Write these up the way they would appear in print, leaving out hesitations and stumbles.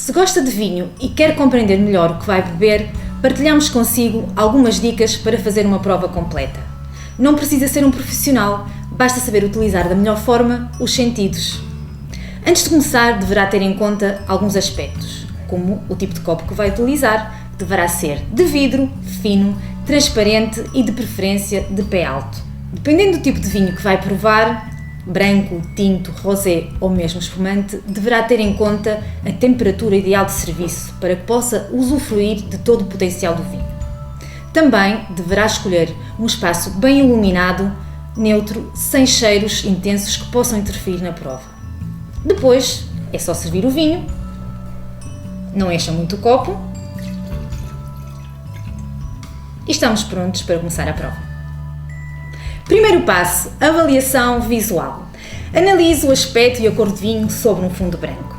Se gosta de vinho e quer compreender melhor o que vai beber, partilhamos consigo algumas dicas para fazer uma prova completa. Não precisa ser um profissional, basta saber utilizar da melhor forma os sentidos. Antes de começar, deverá ter em conta alguns aspectos, como o tipo de copo que vai utilizar, deverá ser de vidro, fino, transparente e de preferência de pé alto. Dependendo do tipo de vinho que vai provar, branco, tinto, rosé ou mesmo espumante, deverá ter em conta a temperatura ideal de serviço para que possa usufruir de todo o potencial do vinho. Também deverá escolher um espaço bem iluminado, neutro, sem cheiros intensos que possam interferir na prova. Depois é só servir o vinho, não encha muito o copo e estamos prontos para começar a prova. Primeiro passo, avaliação visual. Analise o aspecto e a cor de vinho sobre um fundo branco.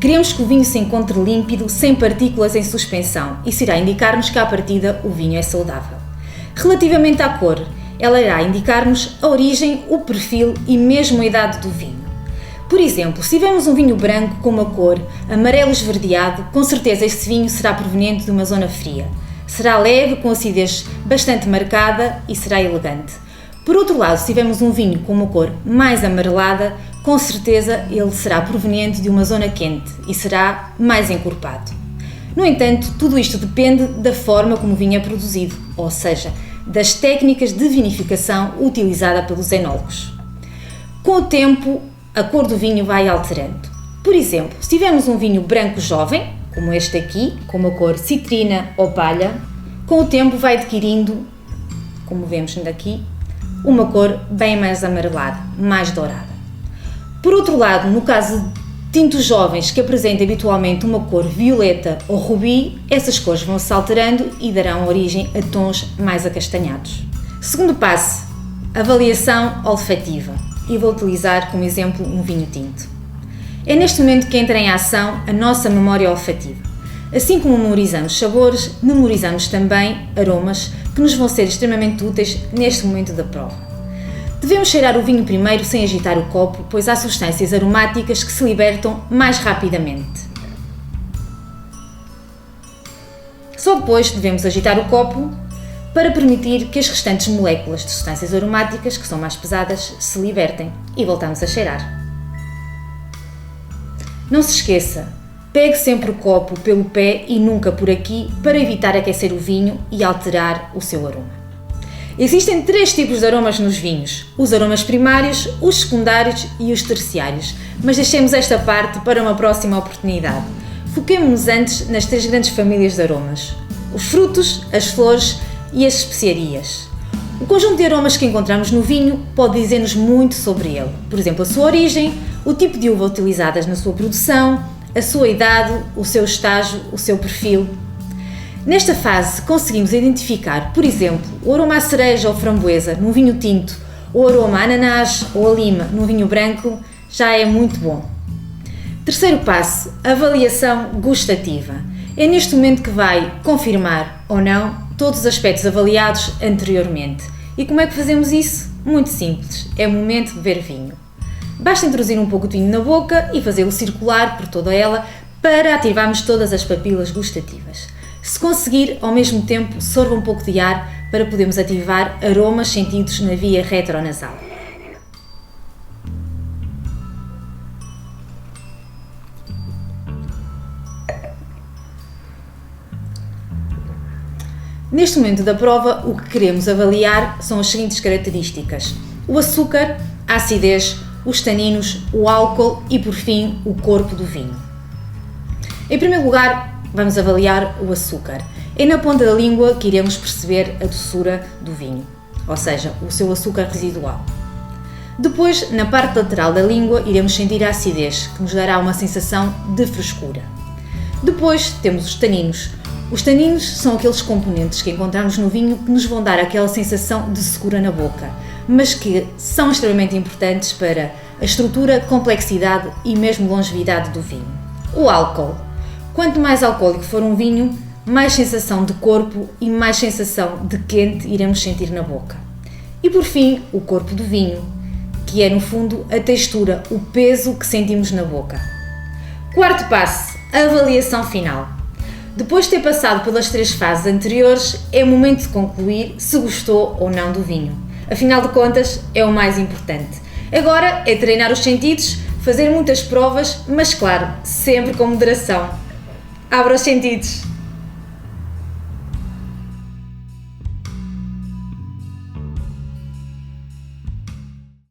Queremos que o vinho se encontre límpido, sem partículas em suspensão. Isso irá indicar-nos que à partida o vinho é saudável. Relativamente à cor, ela irá indicar-nos a origem, o perfil e mesmo a idade do vinho. Por exemplo, se tivermos um vinho branco com uma cor amarelo esverdeado, com certeza esse vinho será proveniente de uma zona fria. Será leve, com acidez bastante marcada e será elegante. Por outro lado, se tivermos um vinho com uma cor mais amarelada, com certeza ele será proveniente de uma zona quente e será mais encorpado. No entanto, tudo isto depende da forma como o vinho é produzido, ou seja, das técnicas de vinificação utilizada pelos enólogos. Com o tempo, a cor do vinho vai alterando. Por exemplo, se tivermos um vinho branco jovem, como este aqui, com uma cor citrina ou palha, com o tempo vai adquirindo, como vemos daqui, uma cor bem mais amarelada, mais dourada. Por outro lado, no caso de tintos jovens que apresentem habitualmente uma cor violeta ou rubi, essas cores vão se alterando e darão origem a tons mais acastanhados. Segundo passo, avaliação olfativa. E vou utilizar como exemplo um vinho tinto. É neste momento que entra em ação a nossa memória olfativa. Assim como memorizamos sabores, memorizamos também aromas que nos vão ser extremamente úteis neste momento da prova. Devemos cheirar o vinho primeiro sem agitar o copo, pois há substâncias aromáticas que se libertam mais rapidamente. Só depois devemos agitar o copo para permitir que as restantes moléculas de substâncias aromáticas, que são mais pesadas, se libertem e voltamos a cheirar. Não se esqueça, pegue sempre o copo pelo pé e nunca por aqui para evitar aquecer o vinho e alterar o seu aroma. Existem 3 tipos de aromas nos vinhos, os aromas primários, os secundários e os terciários, mas deixemos esta parte para uma próxima oportunidade. Foquemo-nos antes nas 3 grandes famílias de aromas, os frutos, as flores e as especiarias. O conjunto de aromas que encontramos no vinho pode dizer-nos muito sobre ele, por exemplo, a sua origem, o tipo de uva utilizadas na sua produção, a sua idade, o seu estágio, o seu perfil. Nesta fase conseguimos identificar, por exemplo, o aroma à cereja ou framboesa num vinho tinto, o aroma a ananás ou a lima num vinho branco, já é muito bom. Terceiro passo, avaliação gustativa. É neste momento que vai confirmar ou não todos os aspectos avaliados anteriormente. E como é que fazemos isso? Muito simples, é o momento de beber vinho. Basta introduzir um pouco de vinho na boca e fazê-lo circular por toda ela para ativarmos todas as papilas gustativas. Se conseguir, ao mesmo tempo, sorva um pouco de ar para podermos ativar aromas sentidos na via retronasal. Neste momento da prova, o que queremos avaliar são as seguintes características: o açúcar, a acidez, os taninos, o álcool e, por fim, o corpo do vinho. Em primeiro lugar, vamos avaliar o açúcar. É na ponta da língua que iremos perceber a doçura do vinho, ou seja, o seu açúcar residual. Depois, na parte lateral da língua, iremos sentir a acidez, que nos dará uma sensação de frescura. Depois, temos os taninos. Os taninos são aqueles componentes que encontramos no vinho que nos vão dar aquela sensação de secura na boca, mas que são extremamente importantes para a estrutura, complexidade e mesmo longevidade do vinho. O álcool. Quanto mais alcoólico for um vinho, mais sensação de corpo e mais sensação de quente iremos sentir na boca. E por fim, o corpo do vinho, que é no fundo a textura, o peso que sentimos na boca. Quarto passo, a avaliação final. Depois de ter passado pelas 3 fases anteriores, é o momento de concluir se gostou ou não do vinho. Afinal de contas, é o mais importante. Agora é treinar os sentidos, fazer muitas provas, mas claro, sempre com moderação. Abra os sentidos!